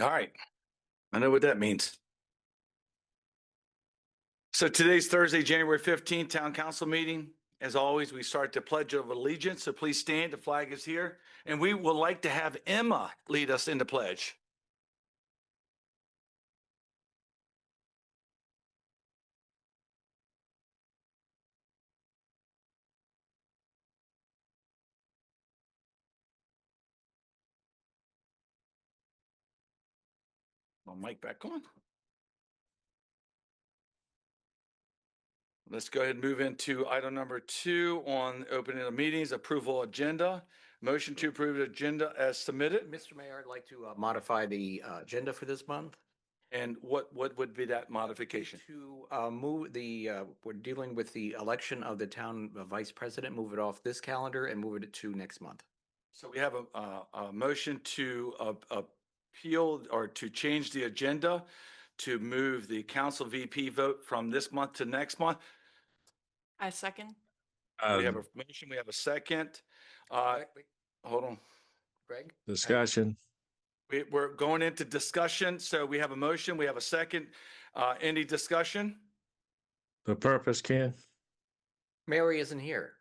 All right. I know what that means. So today's Thursday, January 15th, Town Council meeting. As always, we start the Pledge of Allegiance. So please stand. The flag is here. And we would like to have Emma lead us in the pledge. My mic back on. Let's go ahead and move into item number 2 on opening of meetings, approval agenda. Motion to approve the agenda as submitted. Mr. Mayor, I'd like to modify the agenda for this month And what would be that modification? to move we're dealing with the election of the town vice president, move it off this calendar and move it to next month. So we have a motion to appeal or to change the agenda to move the council VP vote from this month to next month. I second. We have a motion, we have a second. Wait, Hold on. Greg? Discussion. We're going into discussion. So we have a motion, we have a second. Any discussion? The purpose, Ken? Mary isn't here.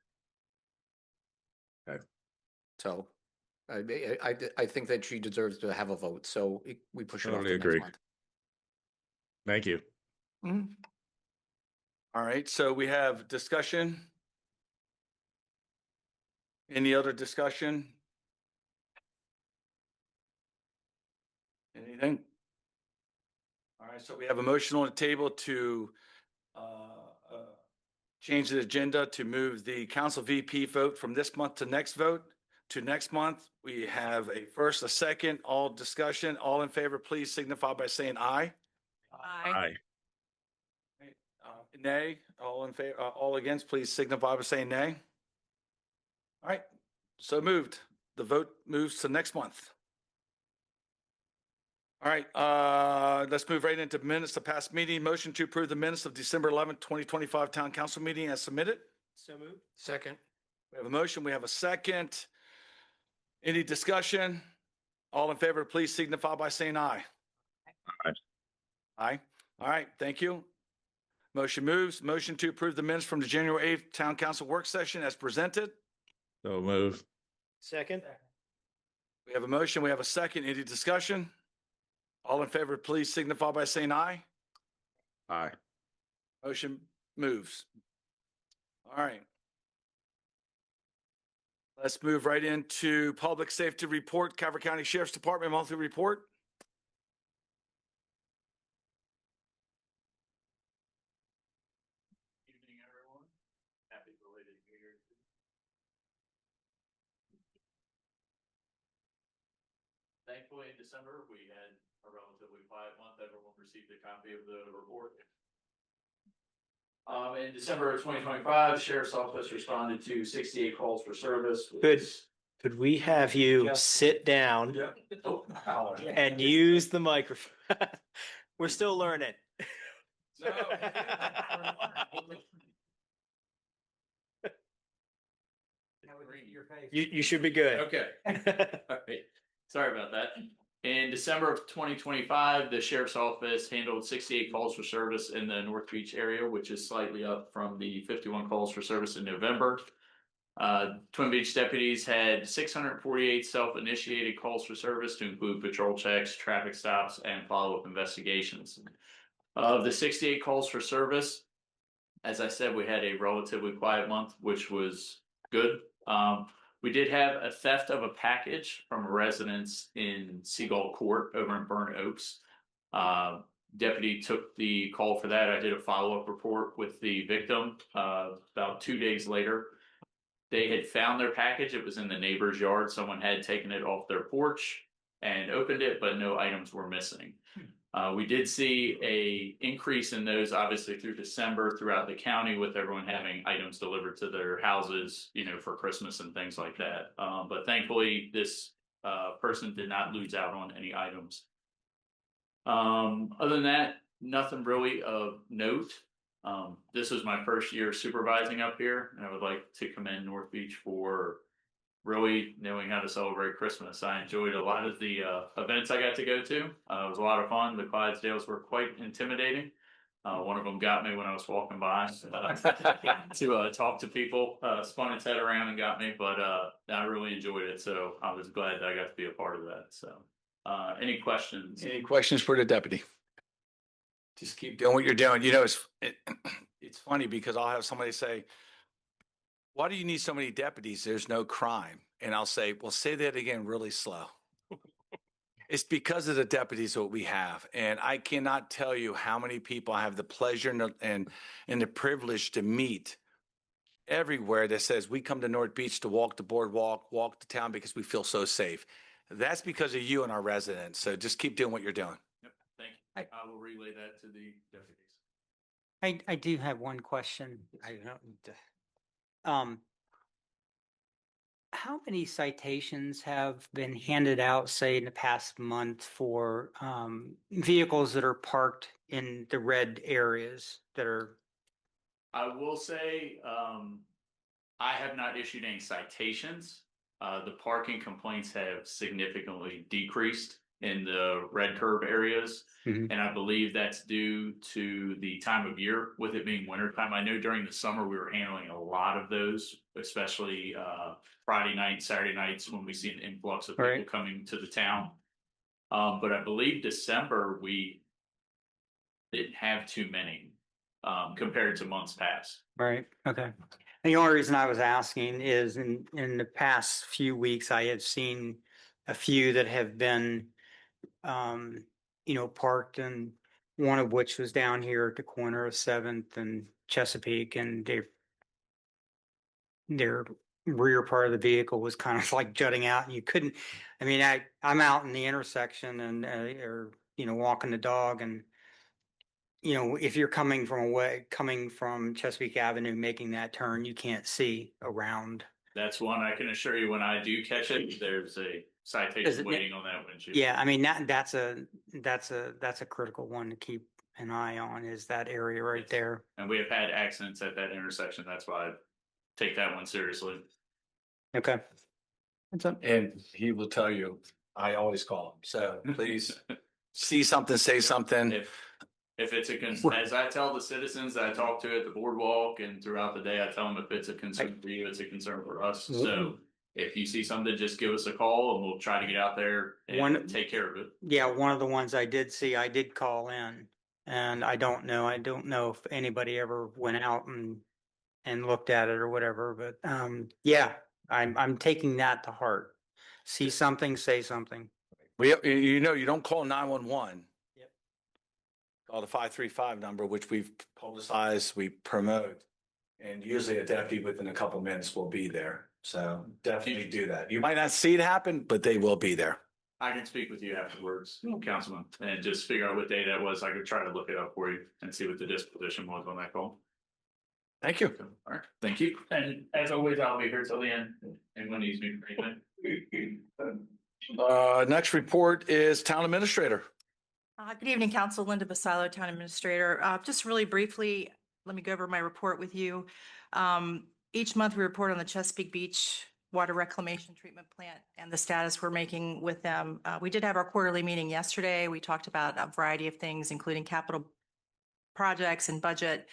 Okay. So I think that she deserves to have a vote. So we push it off Totally to agree. next month. Thank you. All right, so we have discussion. Any other discussion? Anything? All right, so we have a motion on the table to change the agenda to move the council VP vote from this month to next month. We have a first, a second, all discussion, all in favor, please signify by saying aye. Aye. Nay, all in favor, all against, please signify by saying nay. All right, so moved. The vote moves to next month. All right, let's move right into minutes of past meeting. Motion to approve the minutes of December 11th, 2025 Town Council meeting as submitted. So moved. Second. We have a motion, we have a second. Any discussion? All in favor, please signify by saying aye. Aye. Aye. All right, thank you. Motion moves. Motion to approve the minutes from the January 8th Town Council work session as presented. So move. Second. We have a motion, we have a second. Any discussion? All in favor, please signify by saying aye. Aye. Motion moves. All right. Let's move right into public safety report, Calvert County Sheriff's Department monthly report. Evening, everyone. Happy belated New Year. Thankfully, in December, we had a relatively quiet month. Everyone received a copy of the report. In December of 2025, the Sheriff's Office responded to 68 calls for service. Could we have you sit down Oh, and use the microphone? We're still learning. No. You should be good. Okay. All right. Sorry about that. In December of 2025, the Sheriff's Office handled 68 calls for service in the North Beach area, which is slightly up from the 51 calls for service in November. Twin Beach deputies had 648 self-initiated calls for service to include patrol checks, traffic stops, and follow-up investigations. Of the 68 calls for service, as I said, we had a relatively quiet month, which was good. We did have a theft of a package from a residence in Seagull Court over in Burnt Oaks. Deputy took the call for that. I did a follow-up report with the victim about 2 days later. They had found their package. It was in the neighbor's yard. Someone had taken it off their porch and opened it, but no items were missing. We did see a increase in those, obviously, through December throughout the county, with everyone having items delivered to their houses, for Christmas and things like that. But thankfully, this person did not lose out on any items. Other than that, nothing really of note. This was my first year supervising up here, and I would like to commend North Beach for really knowing how to celebrate Christmas. I enjoyed a lot of the events I got to go to. It was a lot of fun. The Clydesdales were quite intimidating. One of them got me when I was walking by to talk to people, spun its head around and got me, but I really enjoyed it. So I was glad that I got to be a part of that. So any questions? Any questions for the deputy? Just keep doing what you're doing. You know, it's funny because I'll have somebody say, why do you need so many deputies? There's no crime. And I'll say, well, say that again really slow. It's because of the deputies that we have. And I cannot tell you how many people I have the pleasure and the privilege to meet everywhere that says we come to North Beach to walk the boardwalk, walk the town because we feel so safe. That's because of you and our residents. So just keep doing what you're doing. Yep, thank you. I will relay that to the deputies. I do have one question. I don't. How many citations have been handed out, say, in the past month for vehicles that are parked in the red areas that are? I will say, I have not issued any citations. The parking complaints have significantly decreased in the red curb areas. Mhm. And I believe that's due to the time of year with it being winter time. I know during the summer, we were handling a lot of those, especially Friday night, Saturday nights when we see an influx of people Right. coming to the town. But I believe December, we didn't have too many compared to months past. Right, okay. The only reason I was asking is in the past few weeks, I have seen a few that have been, parked, and one of which was down here at the corner of 7th and Chesapeake, and their rear part of the vehicle was kind of like jutting out, and you couldn't, I'm out in the intersection and, walking the dog, and if you're coming from Chesapeake Avenue, making that turn, you can't see around. That's one I can assure you when I do catch it, there's a Is citation it- waiting on that windshield. Yeah, that's a critical one to keep an eye on, is that area right Yes. there. And we have had accidents at that intersection. That's why I take that one seriously. Okay. And he will tell you, I always call him. So please see something, say something. If it's a concern, as I tell the citizens that I talk to at the boardwalk and throughout the day, I tell them if it's a concern for you, it's a concern for us. So if you see something, just give us a call and we'll try to get out there and take care of it. Yeah, one of the ones I did see, I did call in, and I don't know if anybody ever went out and looked at it or whatever, but yeah, I'm taking that to heart. See something, say something. You don't call 911. Yep. Call the 535 number, which we've publicized, we promote. And usually a deputy within a couple minutes will be there. So definitely do that. You might not see it happen, but they will be there. I can speak with you afterwards, Councilman, and just figure out what day that was. I could try to look it up for you and see what the disposition was on that call. Thank you. All right, thank you. And as always, I'll be here till the end. Anyone needs me for anything. Next report is town administrator. Good evening, Council. Linda Basilo, Town Administrator. Just really briefly, let me go over my report with you. Each month we report on the Chesapeake Beach Water Reclamation Treatment Plant and the status we're making with them. We did have our quarterly meeting yesterday. We talked about a variety of things, including capital projects and budget.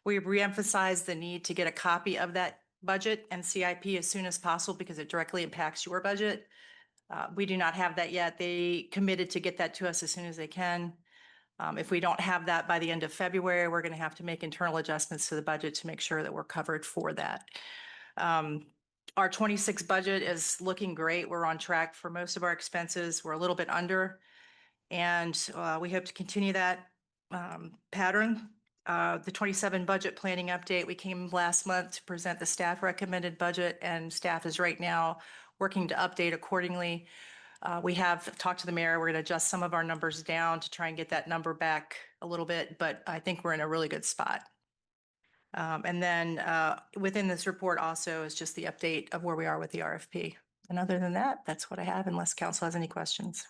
We reemphasized the need to get a copy of that budget and CIP as soon as possible because it directly impacts your budget. We do not have that yet. They committed to get that to us as soon as they can. If we don't have that by the end of February, we're going to have to make internal adjustments to the budget to make sure that we're covered for that. Our 26 budget is looking great. We're on track for most of our expenses. We're a little bit under, and we hope to continue that pattern. The 27 budget planning update, we came last month to present the staff recommended budget, and staff is right now working to update accordingly. We have talked to the mayor. We're going to adjust some of our numbers down to try and get that number back a little bit, but I think we're in a really good spot. And then within this report also is just the update of where we are with the RFP. And other than that, that's what I have, unless council has any questions.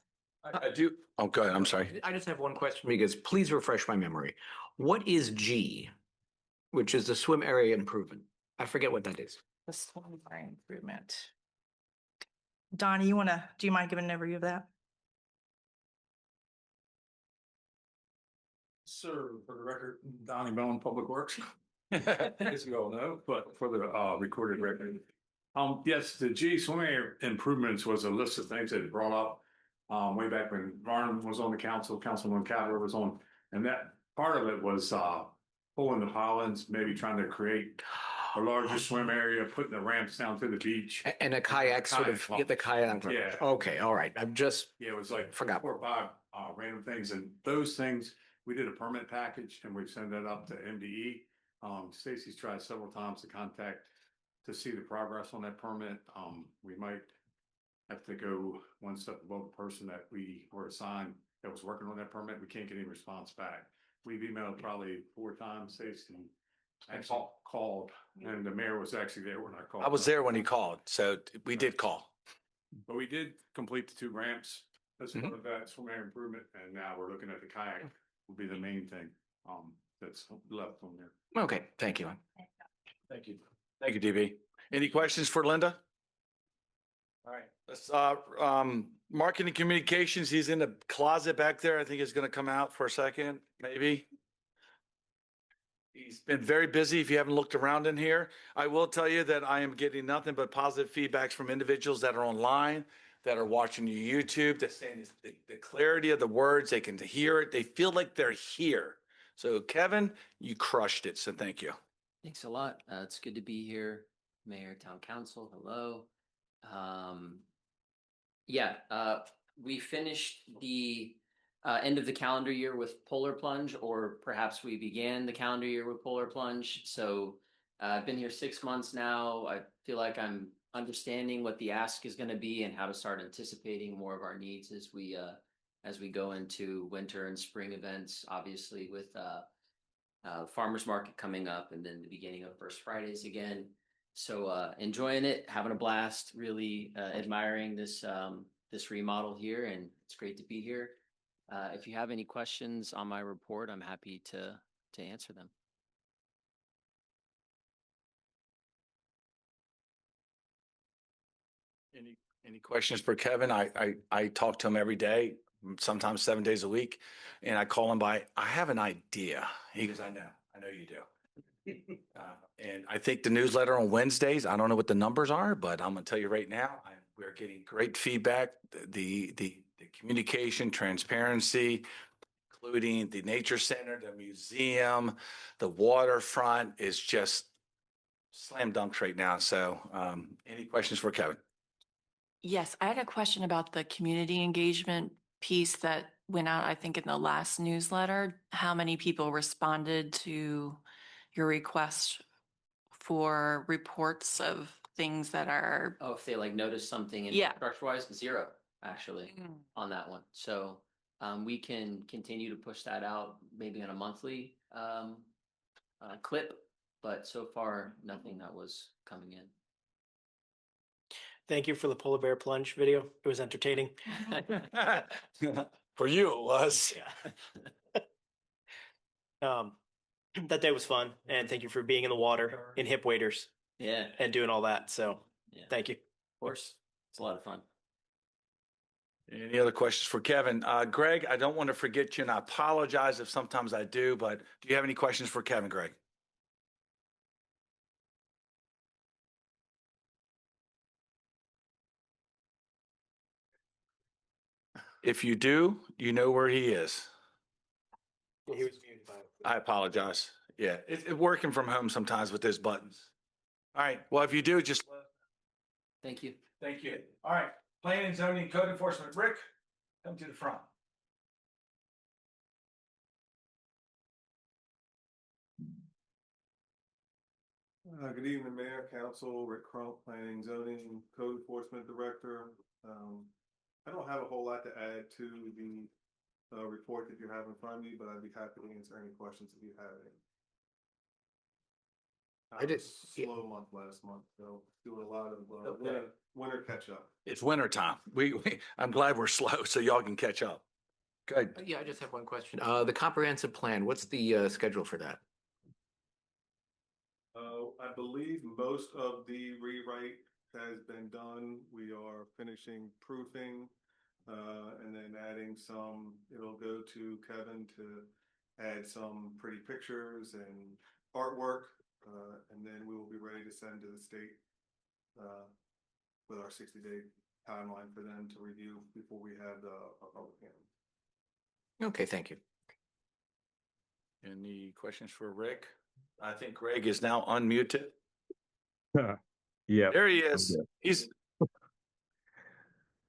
I do. Oh, go ahead. I'm sorry. I just have one question because please refresh my memory. What is G, which is the swim area improvement? I forget what that is. The storm drain improvement. Donnie, do you mind giving an overview of that? Sir, for the record, Donnie Bone, Public Works, as you all know, but for the recorded record. Yes, the G swimming area improvements was a list of things that it brought up way back when Varn was on the council, Councilman Cowler was on, and that part of it was pulling the pilings, maybe trying to create a larger swim area, putting the ramps down to the beach. And a kayak sort of, Kayak get the kayak. Yeah. Okay, all right. I'm just, Yeah, it was like Forgot. 4 or 5 random things, and those things, we did a permit package and we've sent that up to MDE. Stacy's tried several times to contact to see the progress on that permit. We might have to go one step above the person that we were assigned that was working on that permit. We can't get any response back. We've emailed probably 4 times, Stacy actually called, and the mayor was actually there when I called. I was there when he called, so we did call. But we did complete the 2 ramps as Mhm. part of that swim area improvement, and now we're looking at the kayak will be the main thing, that's left on there. okay, thank you. Thank you. Thank you, DB. Any questions for Linda? All right, let's, marketing communications, he's in the closet back there. I think he's gonna come out for a second, maybe. He's been very busy. If you haven't looked around in here, I will tell you that I am getting nothing but positive feedbacks from individuals that are online, that are watching your YouTube, that's saying the clarity of the words, they can hear it, they feel like they're here. So Kevin, you crushed it, so thank you. Thanks a lot. It's good to be here. Mayor, Town Council, hello. We finished the end of the calendar year with Polar Plunge, or perhaps we began the calendar year with Polar Plunge. So I've been here 6 months now. I feel like I'm understanding what the ask is going to be and how to start anticipating more of our needs as we go into winter and spring events, obviously with farmers market coming up and then the beginning of First Fridays again. So enjoying it, having a blast, really admiring this remodel here, and it's great to be here. If you have any questions on my report, I'm happy to answer them. Any questions for Kevin? I talk to him every day, sometimes 7 days a week, and I call him I have an idea. He goes, I know you do. And I think the newsletter on Wednesdays, I don't know what the numbers are, but I'm gonna tell you right now, we're getting great feedback. The communication, transparency, including the nature center, the museum, the waterfront is just slam dunks right now. So any questions for Kevin? Yes, I had a question about the community engagement piece that went out, I think, in the last newsletter. How many people responded to your request for reports of things that are? Oh, if they like notice something Yeah. infrastructure-wise, 0 actually Mm. on that one. So we can continue to push that out maybe on a monthly clip, but so far nothing that was coming in. Thank you for the polar bear plunge video. It was entertaining. For you, it was. Yeah. That day was fun, and thank you for being in the water in hip waders Yeah, and doing all that. So yeah, thank you. of course. It's a lot of fun. Any other questions for Kevin? Greg, I don't want to forget you, and I apologize if sometimes I do, but do you have any questions for Kevin, Greg? If you do, you know where he is. He was muted by. I apologize. Yeah, it's working from home sometimes with those buttons. All right, well, if you do, just Thank you. thank you. All right, planning, zoning, code enforcement. Rick, come to the front. Good evening, Mayor, Council, Rick Crump, Planning, Zoning, Code Enforcement Director. I don't have a whole lot to add to the report that you have in front of me, but I'd be happy to answer any questions if you have any. I did- Slow month last month, so doing a lot of Okay. winter catch up. It's winter time. I'm glad we're slow so y'all can catch up. Good. Yeah, I just have one question. The comprehensive plan, what's the schedule for that? I believe most of the rewrite has been done. We are finishing finishing proofing, and then adding some, it'll go to Kevin to add some pretty pictures and artwork, and then we will be ready to send to the state with our 60-day timeline for them to review before we have a public hearing. Okay, thank you. Any questions for Rick? I think Greg is now unmuted. Yeah. There he is. He's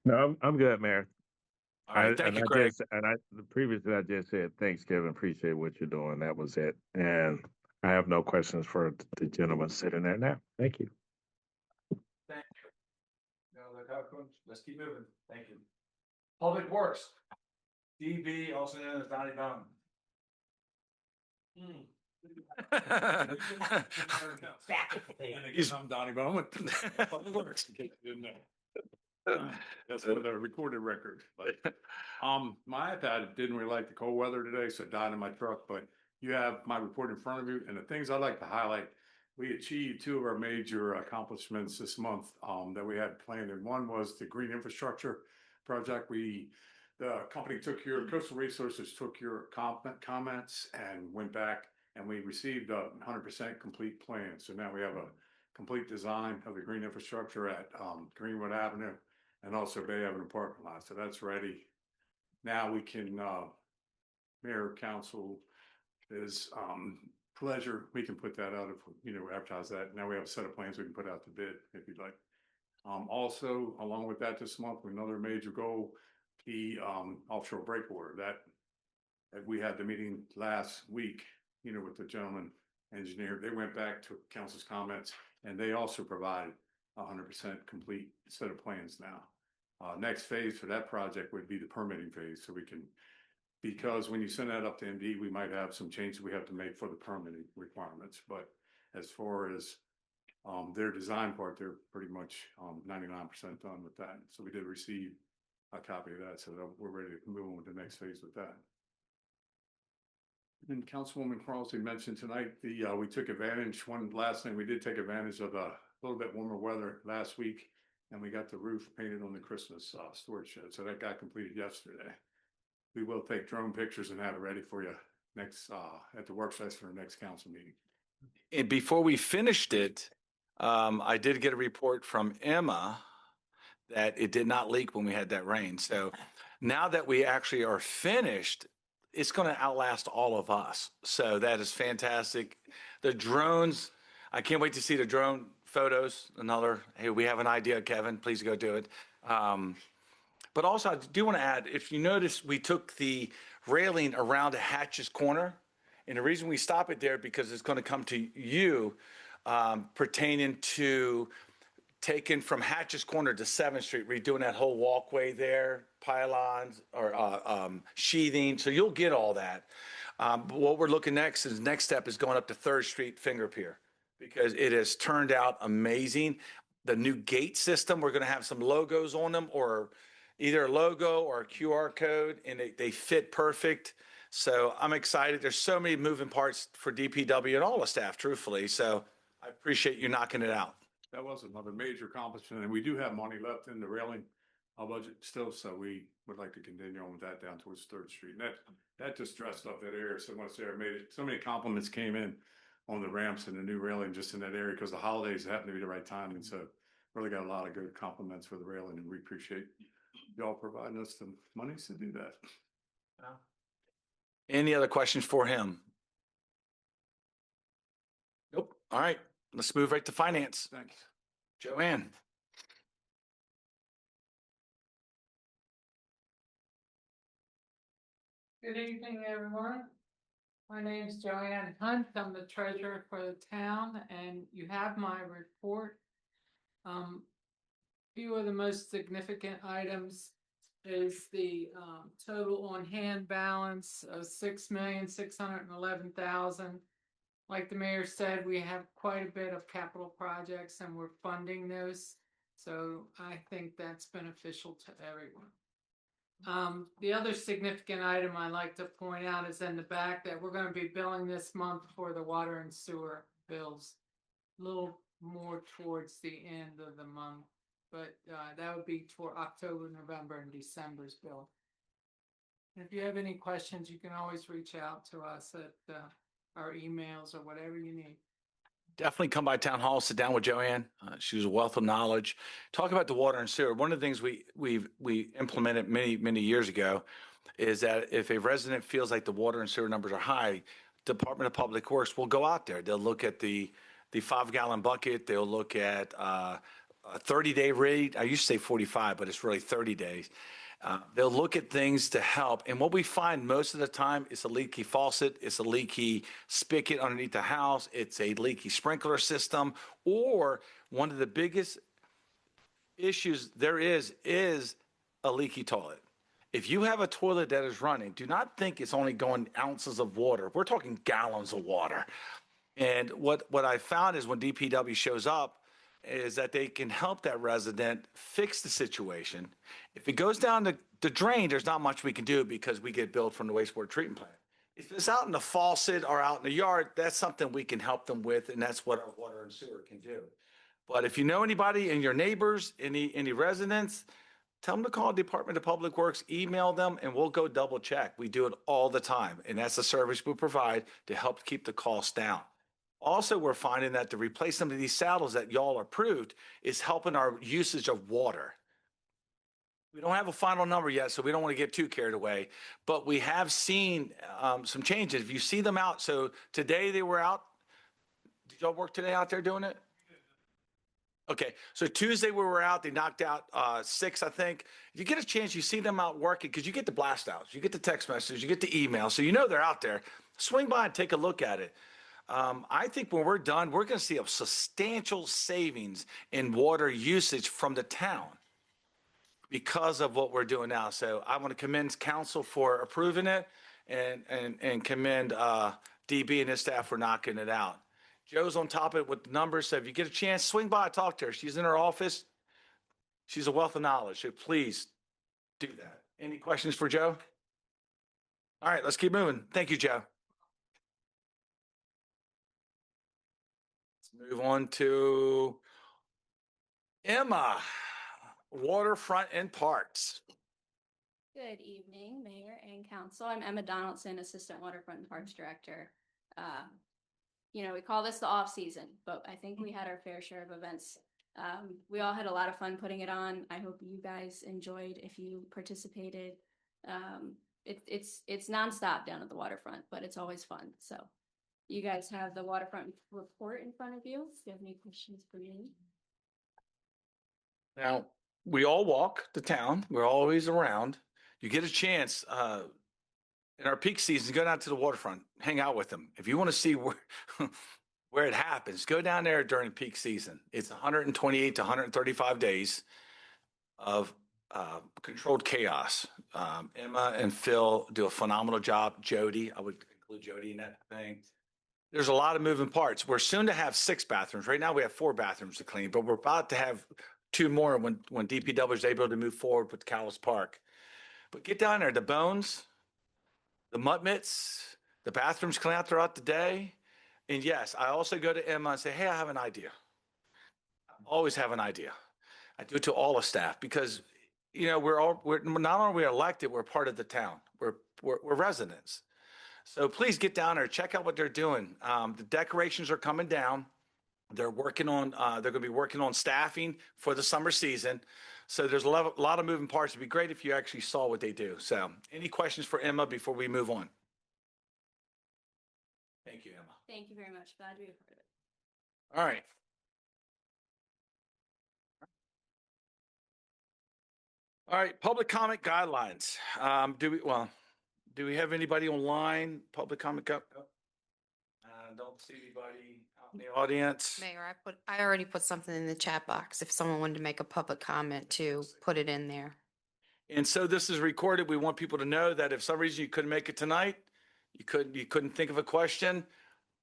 No, I'm good, Mayor. all right. Thank you, Greg. Previously I just said, thanks, Kevin. Appreciate what you're doing. That was it. And I have no questions for the gentleman sitting there now. Thank you. Thank you. Let's keep moving. Thank you. Public Works. DB, also known as Donnie Bone. I'm Donnie Bowman. Public Works, in case you didn't know. That's for the recorded record. But, my iPad didn't really like the cold weather today, so it died in my truck, but you have my report in front of you, and the things I'd like to highlight, we achieved two of our major accomplishments this month, that we had planned, and one was the green infrastructure project. The company Coastal Resources took your comments and went back, and we received a 100% complete plan. So now we have a complete design of the green infrastructure at Greenwood Avenue and also Bay Avenue parking lot. So that's ready. Now we can, Mayor, Council is pleasure. We can put that out if, advertise that. Now we have a set of plans we can put out to bid if you'd like. Also, along with that this month, another major goal, the offshore breakwater that we had the meeting last week, with the gentleman engineer. They went back to council's comments and they also provided 100% complete set of plans now. Next phase for that project would be the permitting phase. So because when you send that up to MD, we might have some changes we have to make for the permitting requirements. But as far as their design part, they're pretty much 99% done with that. So we did receive a copy of that, so that we're ready to move on with the next phase with that. And Councilwoman Carlson mentioned tonight, we took advantage, last thing, we did take advantage of a little bit warmer weather last week, and we got the roof painted on the Christmas storage shed. So that got completed yesterday. We will take drone pictures and have it ready for you next at the work session for the next council meeting. And before we finished it, I did get a report from Emma that it did not leak when we had that rain. So now that we actually are finished, it's going to outlast all of us. So that is fantastic. The drones, I can't wait to see the drone photos. Hey, we have an idea, Kevin, please go do it. But also I do want to add, if you notice, we took the railing around Hatch's Corner. And the reason we stop it there, because it's going to come to you pertaining to taken from Hatch's Corner to 7th Street, redoing that whole walkway there, pylons or sheathing. So you'll get all that. But what we're looking next step is going up to 3rd Street Finger Pier, because it has turned out amazing. The new gate system, we're going to have some logos on them, or either a logo or a QR code, and they fit perfect. So I'm excited. There's so many moving parts for DPW and all the staff, truthfully. So I appreciate you knocking it out. That was another major accomplishment, and we do have money left in the railing budget still, so we would like to continue on with that down towards 3rd Street. And that just dressed up that area so much there. Made it, so many compliments came in on the ramps and the new railing just in that area, because the holidays happened to be the right time, and so really got a lot of good compliments for the railing, and we appreciate y'all providing us the monies to do that. Any other questions for him? Nope. All right. Let's move right to finance. Thanks. Joanne. Good evening, everyone. My name is Joanne Hunt. I'm the treasurer for the town, and you have my report. Few of the most significant items is the total on hand balance of $6,611,000. Like the mayor said, we have quite a bit of capital projects and we're funding those. So I think that's beneficial to everyone. The other significant item I like to point out is in the back that we're going to be billing this month for the water and sewer bills, a little more towards the end of the month. but that would be for October, November, and December's bill. If you have any questions, you can always reach out to us at our emails or whatever you need. Definitely come by town hall, sit down with Joanne. She was a wealth of knowledge. Talk about the water and sewer. One of the things we implemented many years ago is that if a resident feels like the water and sewer numbers are high, Department of Public Works will go out there. They'll look at the 5-gallon bucket. They'll look at a 30-day rate. I used to say 45, but it's really 30 days. They'll look at things to help. And what we find most of the time is a leaky faucet, it's a leaky spigot underneath the house, it's a leaky sprinkler system, or one of the biggest issues there is a leaky toilet. If you have a toilet that is running, do not think it's only going ounces of water. We're talking gallons of water. And what I found is when DPW shows up, is that they can help that resident fix the situation. If it goes down the drain, there's not much we can do because we get billed from the wastewater treatment plant. If it's out in the faucet or out in the yard, that's something we can help them with, and that's what our water and sewer can do. But if you know anybody and your neighbors, any residents, tell them to call Department of Public Works, email them, and we'll go double check. We do it all the time, and that's the service we provide to help keep the costs down. Also, we're finding that the replacement of these saddles that y'all approved is helping our usage of water. We don't have a final number yet, so we don't want to get too carried away, but we have seen some changes. If you see them out, so today they were out. Did y'all work today out there doing it? Okay, so Tuesday we were out, they knocked out 6, I think. If you get a chance, you see them out working, because you get the blast outs, you get the text messages, you get the email, so you know they're out there. Swing by and take a look at it. I think when we're done, we're going to see a substantial savings in water usage from the town because of what we're doing now. So I want to commend council for approving it and commend DB and his staff for knocking it out. Joe's on top of it with the numbers. So if you get a chance, swing by and talk to her. She's in her office. She's a wealth of knowledge. So please do that. Any questions for Joe? All right, let's keep moving. Thank you, Joe. Move on to Emma, Waterfront and Parks. Good evening, Mayor and Council. I'm Emma Donaldson, Assistant Waterfront and Parks Director. We call this the off season, but I think we had our fair share of events. We all had a lot of fun putting it on. I hope you guys enjoyed if you participated. It's nonstop down at the waterfront, but it's always fun. So you guys have the waterfront report in front of you. If you have any questions for me. Now, we all walk the town. We're always around. You get a chance in our peak season, go down to the waterfront, hang out with them. If you want to see where it happens, go down there during peak season. It's 128 to 135 days of controlled chaos. Emma and Phil do a phenomenal job. Jody, I would include Jody in that thing. There's a lot of moving parts. We're soon to have 6 bathrooms. Right now we have 4 bathrooms to clean, but we're about to have 2 more when DPW is able to move forward with Callis Park. But get down there, the bones, the mutt mitts, the bathrooms clean out throughout the day. And yes, I also go to Emma and say, hey, I have an idea. I always have an idea. I do it to all the staff because, we're not only elected, we're part of the town. We're residents. So please get down there, check out what they're doing. The decorations are coming down. They're working on, they're going to be working on staffing for the summer season. So there's a lot of moving parts. It'd be great if you actually saw what they do. So any questions for Emma before we move on? Thank you, Emma. Thank you very much. Glad to be a part of it. All right. All right, public comment guidelines. Do we have anybody online? Public comment? Don't see anybody out in the audience. Mayor, I already put something in the chat box. If someone wanted to make a public comment to put it in there. And so this is recorded. We want people to know that if some reason you couldn't make it tonight, you couldn't think of a question,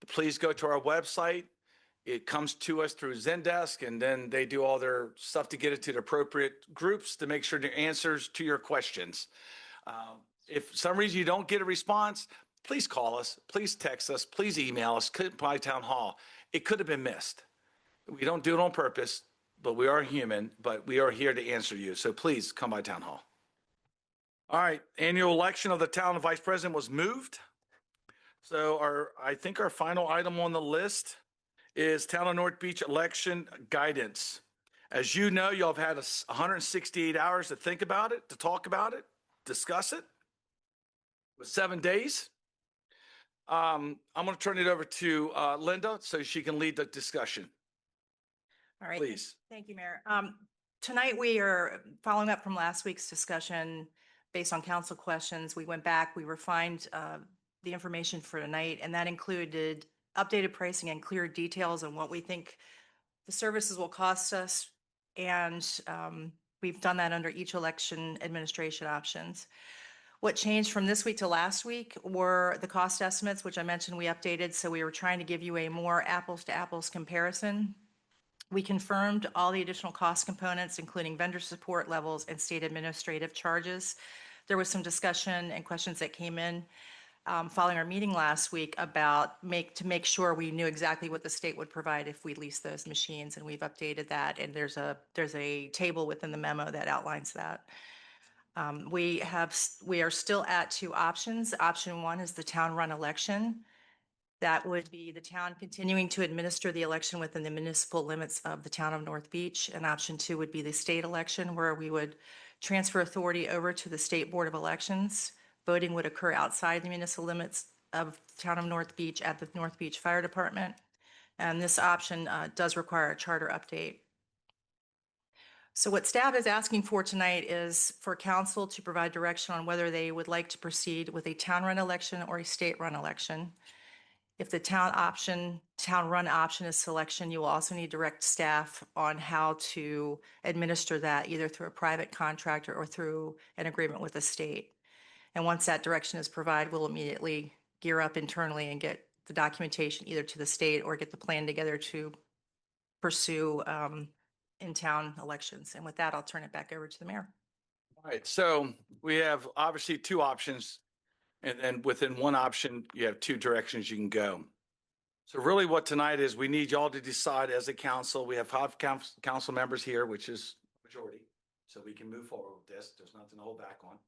please go to our website. It comes to us through Zendesk, and then they do all their stuff to get it to the appropriate groups to make sure the answers to your questions. If for some reason you don't get a response, please call us, please text us, please email us, by town hall. It could have been missed. We don't do it on purpose. but we are human, but we are here to answer you. So please come by town hall. All right, annual election of the town vice president was moved. So I think our final item on the list is Town of North Beach election guidance. As you know, y'all have had 168 hours to think about it, to talk about it, discuss it, with 7 days. I'm going to turn it over to Linda so she can lead the discussion. All right. Please. Thank you, Mayor. Tonight, we are following up from last week's discussion based on council questions. We went back, we refined the information for tonight, and that included updated pricing and clear details on what we think the services will cost us. And we've done that under each election administration options. What changed from this week to last week were the cost estimates, which I mentioned we updated. So we were trying to give you a more apples to apples comparison. We confirmed all the additional cost components, including vendor support levels and state administrative charges. There was some discussion and questions that came in following our meeting last week about to make sure we knew exactly what the state would provide if we leased those machines, and we've updated that. And there's a table within the memo that outlines that. We are still at two options. Option one is the town-run election. That would be the town continuing to administer the election within the municipal limits of the town of North Beach. And option two would be the state election, where we would transfer authority over to the State Board of Elections. Voting would occur outside the municipal limits of the town of North Beach at the North Beach Fire Department. And this option does require a charter update. So what staff is asking for tonight is for council to provide direction on whether they would like to proceed with a town-run election or a state-run election. If the town-run option is selection, you will also need direct staff on how to administer that, either through a private contractor or through an agreement with the state. And once that direction is provided, we'll immediately gear up internally and get the documentation either to the state or get the plan together to pursue in-town elections. And with that, I'll turn it back over to the mayor. All right, so we have obviously two options, and then within one option, you have two directions you can go. So really what tonight is, we need y'all to decide as a council. We have 5 council members here, which is majority, so we can move forward with this. There's nothing to hold back on.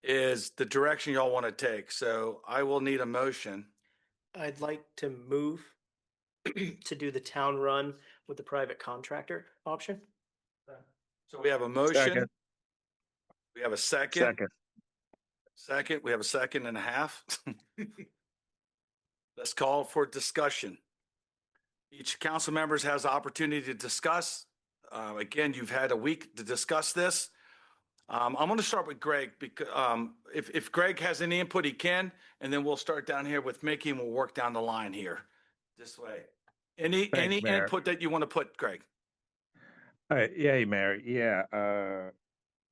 Is the direction y'all want to take. So I will need a motion. I'd like to move to do the town run with the private contractor option. So we have a motion. Second. We have a second. Second. We have a second and a half. Let's call for discussion. Each council members has the opportunity to discuss. Again, you've had a week to discuss this. I'm going to start with Greg because if Greg has any input, he can, and then we'll start down here with Mickey and we'll work down the line here this way. Any Mayor. input that you want to put, Greg? Yeah, Mayor. Yeah,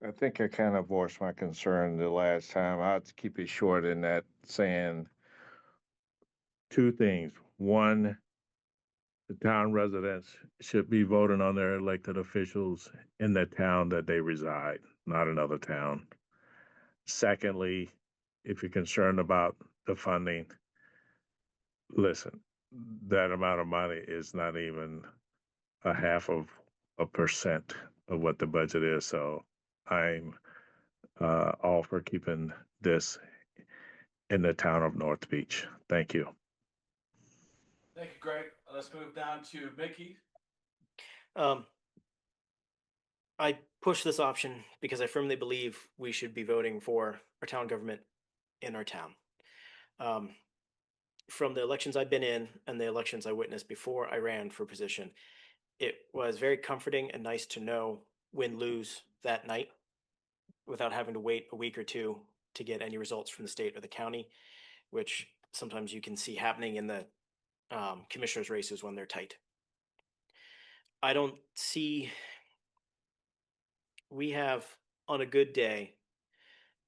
I think I kind of voiced my concern the last time. I'll keep it short in that, saying 2 things. One, the town residents should be voting on their elected officials in the town that they reside, not another town. Secondly, if you're concerned about the funding, listen, that amount of money is not even a 0.5% of what the budget is. So I'm all for keeping this in the town of North Beach. Thank you. Thank you, Greg. Let's move down to Mickey. I push this option because I firmly believe we should be voting for our town government in our town. From the elections I've been in and the elections I witnessed before I ran for position, it was very comforting and nice to know win-lose that night without having to wait a week or two to get any results from the state or the county, which sometimes you can see happening in the commissioners' races when they're tight. I don't see, we have on a good day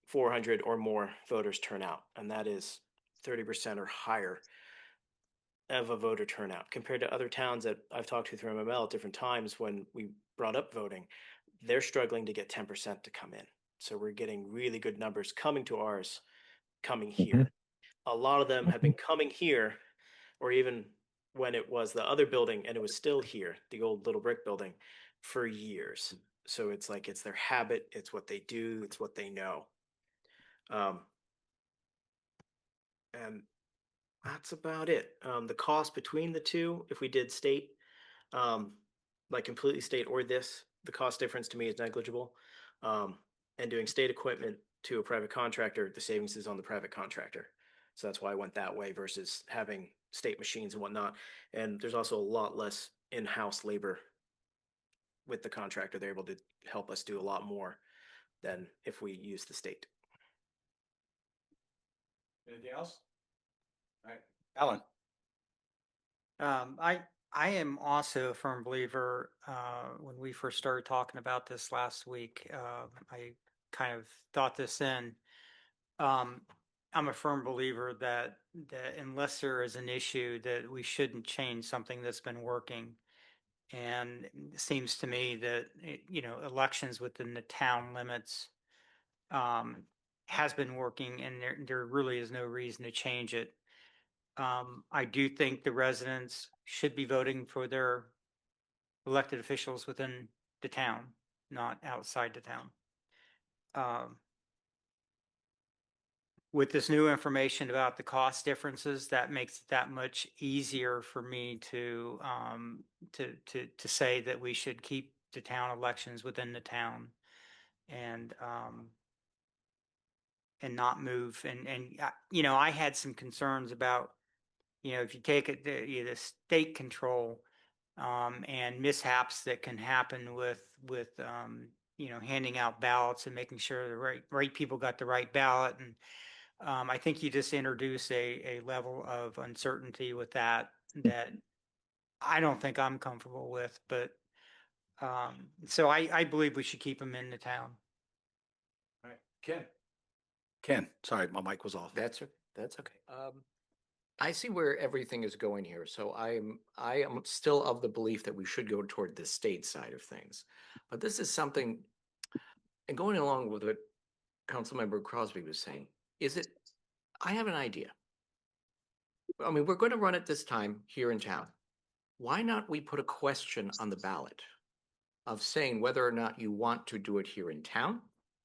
400 or more voters turn out, and that is 30% or higher of a voter turnout compared to other towns that I've talked to through MML at different times. When we brought up voting, they're struggling to get 10% to come in. So we're getting really good numbers coming to ours, coming here. A lot of them have been coming here or even when it was the other building and it was still here, the old little brick building, for years. So it's like it's their habit, it's what they do, it's what they know. And that's about it. The cost between the two, if we did state, like completely state or this, the cost difference to me is negligible. And doing state equipment to a private contractor, the savings is on the private contractor. So that's why I went that way versus having state machines and whatnot. And there's also a lot less in-house labor with the contractor. They're able to help us do a lot more than if we use the state. Anything else? All right, Alan. I am also a firm believer, when we first started talking about this last week, I kind of thought this in. I'm a firm believer that unless there is an issue, that we shouldn't change something that's been working. And it seems to me that, elections within the town limits has been working, and there really is no reason to change it. I do think the residents should be voting for their elected officials within the town, not outside the town. With this new information about the cost differences, that makes it that much easier for me to say that we should keep the town elections within the town and not move. And I had some concerns about, if you take it, the state control and mishaps that can happen with handing out ballots and making sure the right people got the right ballot. And I think you just introduce a level of uncertainty with that I don't think I'm comfortable with. But so I believe we should keep them in the town. All right, Ken, sorry, my mic was off. That's okay. I see where everything is going here, so I am still of the belief that we should go toward the state side of things. But this is something, and going along with what Councilmember Crosby was saying, I have an idea. I mean, we're going to run it this time here in town. Why not we put a question on the ballot of saying whether or not you want to do it here in town,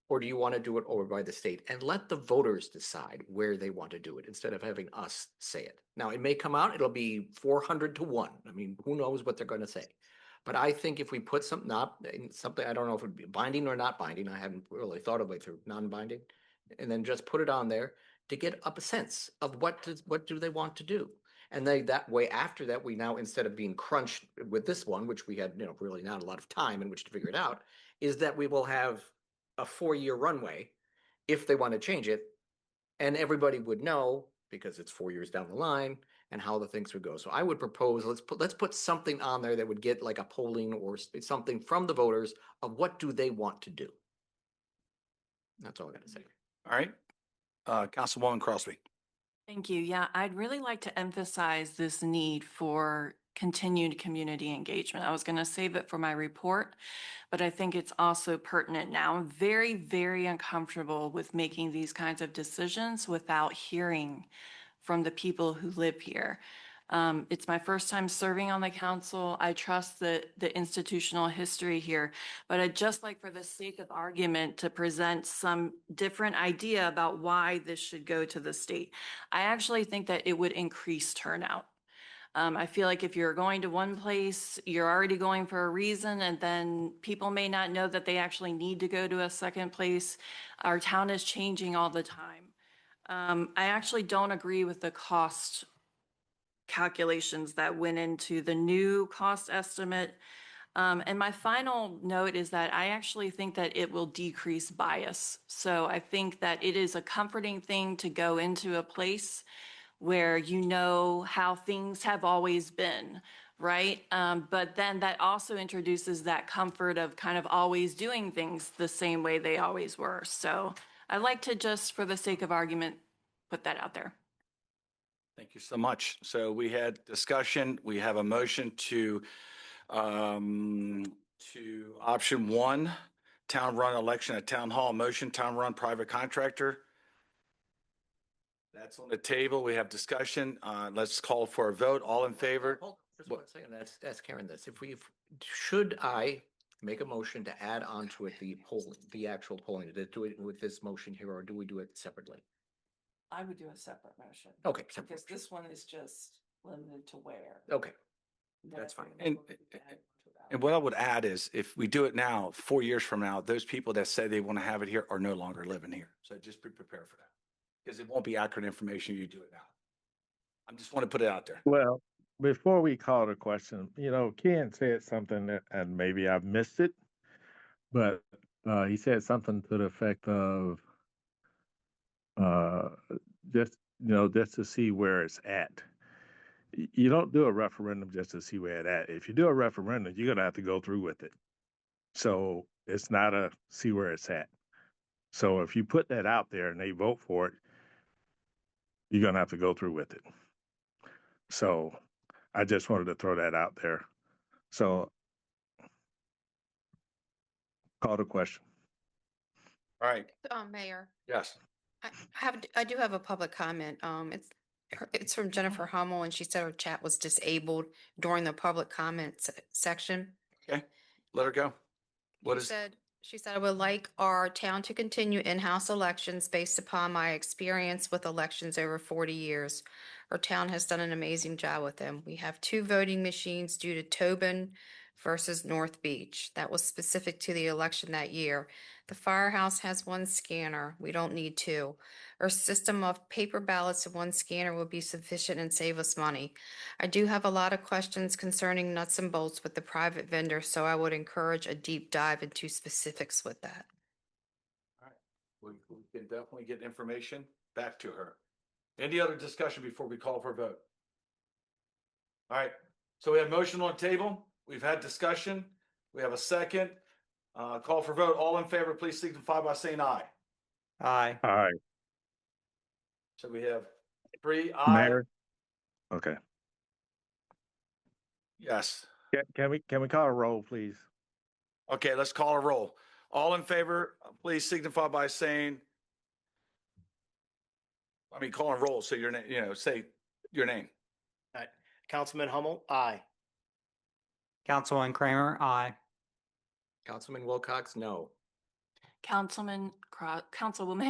or do you want to do it over by the state, and let the voters decide where they want to do it instead of having us say it. Now, it may come out, it'll be 400 to 1. I mean, who knows what they're going to say. But I think if we put something, I don't know if it would be binding or not binding. I haven't really thought of it through non-binding, and then just put it on there to get up a sense of what do they want to do. And that way, after that, we now, instead of being crunched with this one, which we had, really not a lot of time in which to figure it out, is that we will have a 4-year runway if they want to change it, and everybody would know because it's 4 years down the line and how the things would go. So I would propose let's put something on there that would get like a polling or something from the voters of what do they want to do. That's all I got to say. All right, Councilwoman Crosby. Thank you. Yeah, I'd really like to emphasize this need for continued community engagement. I was going to save it for my report, but I think it's also pertinent now. I'm very, very uncomfortable with making these kinds of decisions without hearing from the people who live here. It's my first time serving on the council. I trust the institutional history here, but I'd just like, for the sake of argument, to present some different idea about why this should go to the state. I actually think that it would increase turnout. I feel like if you're going to one place, you're already going for a reason, and then people may not know that they actually need to go to a second place. Our town is changing all the time. I actually don't agree with the cost calculations that went into the new cost estimate. And my final note is that I actually think that it will decrease bias. So I think that it is a comforting thing to go into a place where you know how things have always been, right? But then that also introduces that comfort of kind of always doing things the same way they always were. So I like to just, for the sake of argument, put that out there. Thank you so much. So we had discussion. We have a motion to option 1, town run election at town hall. Motion, town run private contractor. That's on the table. We have discussion. Let's call for a vote. All in favor? Hold on, just What- one second, that's Karen, this, should I make a motion to add on to it the polling, the actual polling, to do it with this motion here, or do we do it separately? I would do a separate motion. Okay, separate Because motion. this one is just limited to where. Okay, Then that's if we fine. move And- it to add to that. And what I would add is if we do it now, 4 years from now, those people that say they want to have it here are no longer living here. So just be prepared for that. Because it won't be accurate information. You do it now. I just want to put it out there. Well, before we call the question, Ken said something that, and maybe I've missed it, but he said something to the effect of just just to see where it's at. You don't do a referendum just to see where it's at. If you do a referendum, you're gonna have to go through with it. So it's not a see where it's at. So if you put that out there and they vote for it, you're gonna have to go through with it. So I just wanted to throw that out there. So call the question. All right. Mayor, Yes. I do have a public comment. It's from Jennifer Hummel, and she said her chat was disabled during the public comment section. Okay. Let her go. What is? She said, I would like our town to continue in-house elections based upon my experience with elections over 40 years. Our town has done an amazing job with them. We have 2 voting machines due to Tobin versus North Beach. That was specific to the election that year. The firehouse has 1 scanner. We don't need 2. Our system of paper ballots and 1 scanner would be sufficient and save us money. I do have a lot of questions concerning nuts and bolts with the private vendor, so I would encourage a deep dive into specifics with that. All right. We can definitely get information back to her. Any other discussion before we call for a vote? All right. So we have motion on the table. We've had discussion. We have a second. Call for vote. All in favor, please signify by saying aye. Aye. All right, So we have 3 aye. Mayor. Okay. Yes. Can we call a roll, please? Okay, let's call a roll. All in favor, please signify by saying, call a roll. So your name, say your name. All right. Councilman Hummel, aye. Councilman Kramer, aye. Councilman Wilcox, no. Councilwoman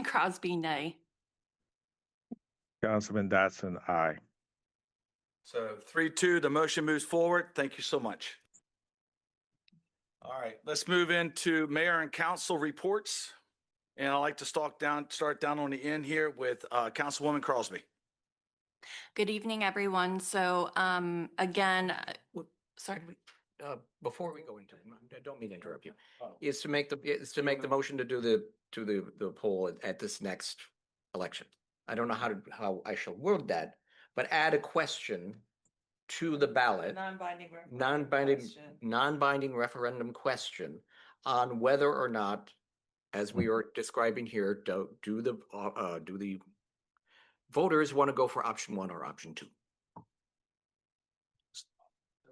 Crosby, nay. Councilman Dotson, aye. So 3-2, the motion moves forward. Thank you so much. All right, let's move into mayor and council reports. And I'd like to start down on the end here with Councilwoman Crosby. Good evening, everyone. So again, sorry. Before we go into, I don't mean to interrupt you, is to make the motion to do the poll at this next election. I don't know how I shall word that, but add a question to the ballot. Non-binding referendum question on whether or not, as we are describing here, do the voters want to go for option 1 or option 2?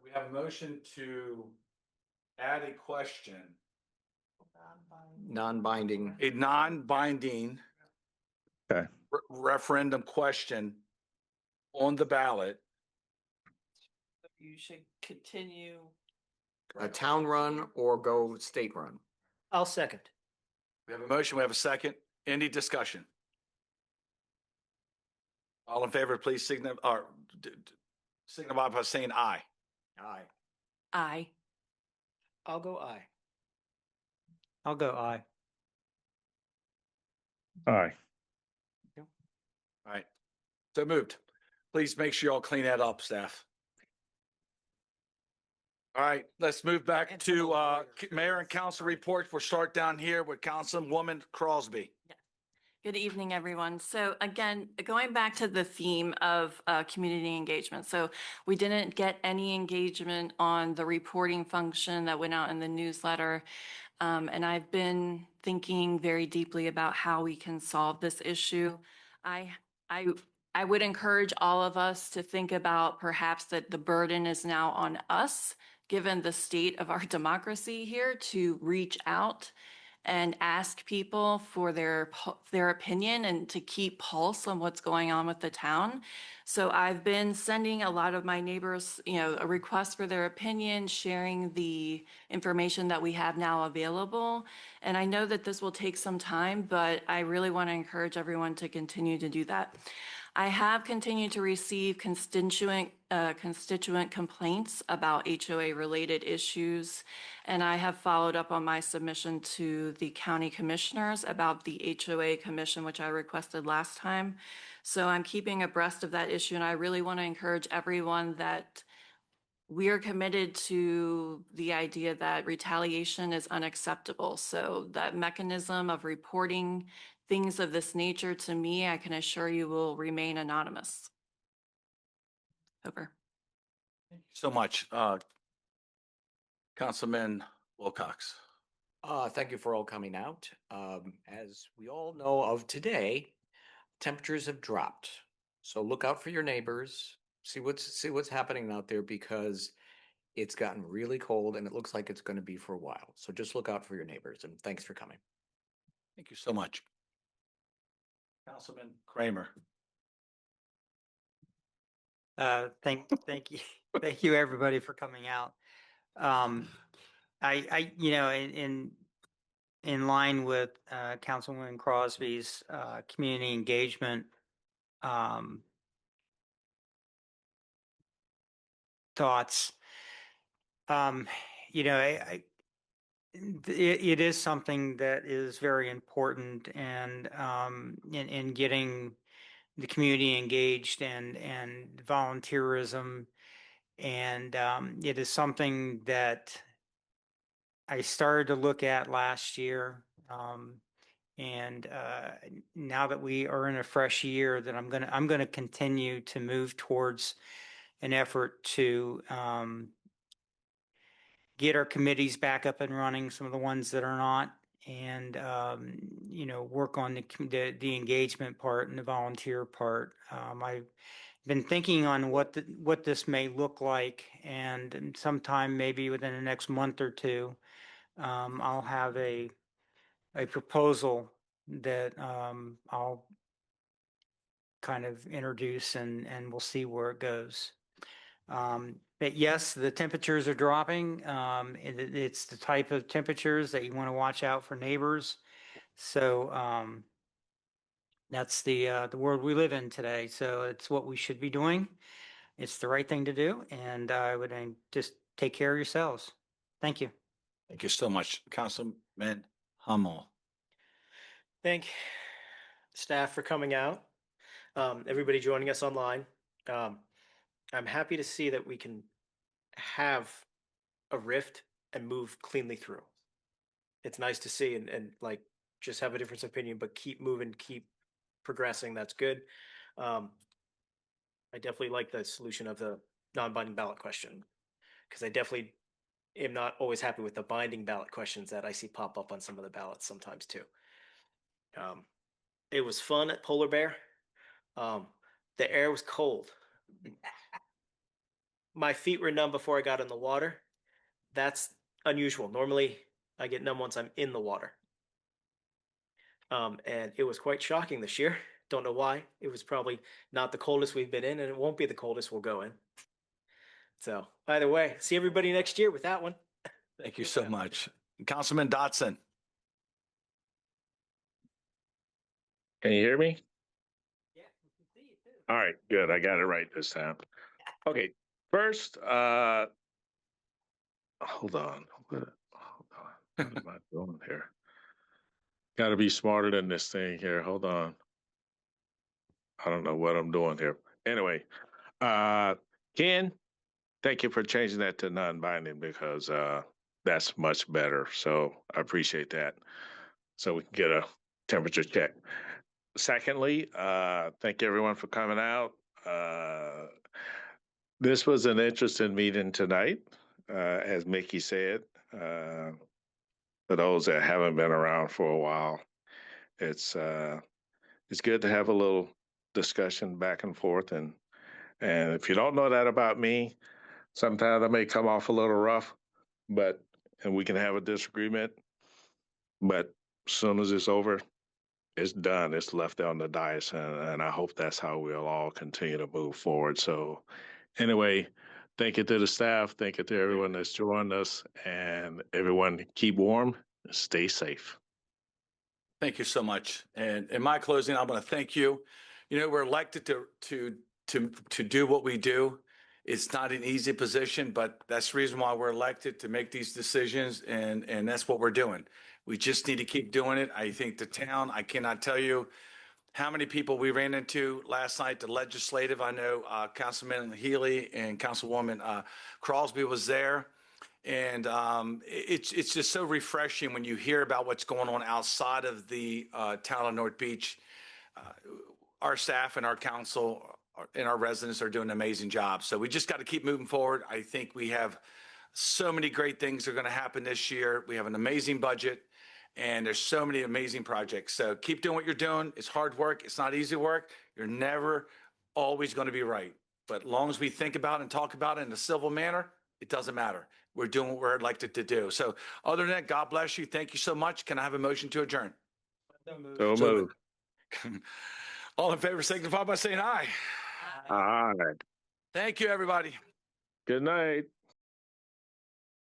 We have a motion to add a question, Non-binding. a non-binding Okay. referendum question on the ballot. You should continue. A town run or go state run. I'll second. We have a motion, we have a second. Any discussion? All in favor, please signify by saying aye. Aye. Aye. I'll go aye. I'll go aye. Aye. All right. So moved. Please make sure y'all clean that up, staff. All right, let's move back And some of to the lawyers. mayor and council reports. We'll start down here with Councilwoman Crosby. Good evening, everyone. So again, going back to the theme of community engagement. So we didn't get any engagement on the reporting function that went out in the newsletter. And I've been thinking very deeply about how we can solve this issue. I would encourage all of us to think about perhaps that the burden is now on us, given the state of our democracy here, to reach out and ask people for their opinion and to keep pulse on what's going on with the town. So I've been sending a lot of my neighbors, a request for their opinion, sharing the information that we have now available. And I know that this will take some time, but I really want to encourage everyone to continue to do that. I have continued to receive constituent complaints about HOA-related issues, and I have followed up on my submission to the county commissioners about the HOA commission, which I requested last time. So I'm keeping abreast of that issue, and I really want to encourage everyone that we are committed to the idea that retaliation is unacceptable. So that mechanism of reporting things of this nature to me, I can assure you, will remain anonymous. Over. Thank you so much. Councilman Wilcox. Thank you for all coming out. As we all know of today, temperatures have dropped. So look out for your neighbors. See what's happening out there, because it's gotten really cold and it looks like it's going to be for a while. So just look out for your neighbors, and thanks for coming. Thank you so much. Councilman Kramer. Thank you. Thank you, everybody, for coming out. In line with Councilwoman Crosby's community engagement thoughts, it is something that is very important, and in getting the community engaged and volunteerism, and it is something that I started to look at last year, and now that we are in a fresh year, that I'm gonna continue to move towards an effort to get our committees back up and running, some of the ones that are not, and work on the engagement part and the volunteer part. I've been thinking on what this may look like, and sometime maybe within the next month or two, I'll have a proposal that I'll kind of introduce, and we'll see where it goes. But yes, the temperatures are dropping. It's the type of temperatures that you want to watch out for neighbors. So that's the world we live in today. So it's what we should be doing. It's the right thing to do, and I would just take care of yourselves. Thank you. Thank you so much, Councilman Hummel. Thank staff for coming out. Everybody joining us online. I'm happy to see that we can have a rift and move cleanly through. It's nice to see, and like just have a difference of opinion, but keep moving, keep progressing. That's good. I definitely like the solution of the non-binding ballot question, because I definitely am not always happy with the binding ballot questions that I see pop up on some of the ballots sometimes too. It was fun at Polar Bear. The air was cold. My feet were numb before I got in the water. That's unusual. Normally, I get numb once I'm in the water. And it was quite shocking this year. Don't know why. It was probably not the coldest we've been in, and it won't be the coldest we'll go in. So either way, see everybody next year with that one. Thank you so much. Councilman Dotson. Can you hear me? Yeah, we can see you too. All right, good. I got it right this time. Okay, first, hold on. What am I doing here? Got to be smarter than this thing here. Hold on. I don't know what I'm doing here. Anyway, Ken, thank you for changing that to non-binding, because that's much better. So I appreciate that. So we can get a temperature check. Secondly, thank everyone for coming out. This was an interesting meeting tonight, as Mickey said. For those that haven't been around for a while, it's good to have a little discussion back and forth. And if you don't know that about me, sometimes I may come off a little rough, and we can have a disagreement. But soon as it's over, it's done. It's left on the dice, and I hope that's how we'll all continue to move forward. So, anyway, thank you to the staff. Thank you to everyone that's joined us, and everyone keep warm, stay safe. Thank you so much. And in my closing, I'm going to thank you. You know, we're elected to do what we do. It's not an easy position, but that's the reason why we're elected, to make these decisions, and that's what we're doing. We just need to keep doing it. I think the town, I cannot tell you how many people we ran into last night, the legislative. I know Councilman Healy and Councilwoman Crosby was there. And it's just so refreshing when you hear about what's going on outside of the town of North Beach. Our staff and our council and our residents are doing an amazing job. So we just got to keep moving forward. I think we have so many great things that are going to happen this year. We have an amazing budget, and there's so many amazing projects. So keep doing what you're doing. It's hard work. It's not easy work. You're never always going to be right. But as long as we think about it and talk about it in a civil manner, it doesn't matter. We're doing what we're elected to do. So other than that, God bless you. Thank you so much. Can I have a motion to adjourn? So move. All in favor, signify by saying aye. All right. Thank you, everybody. Good night.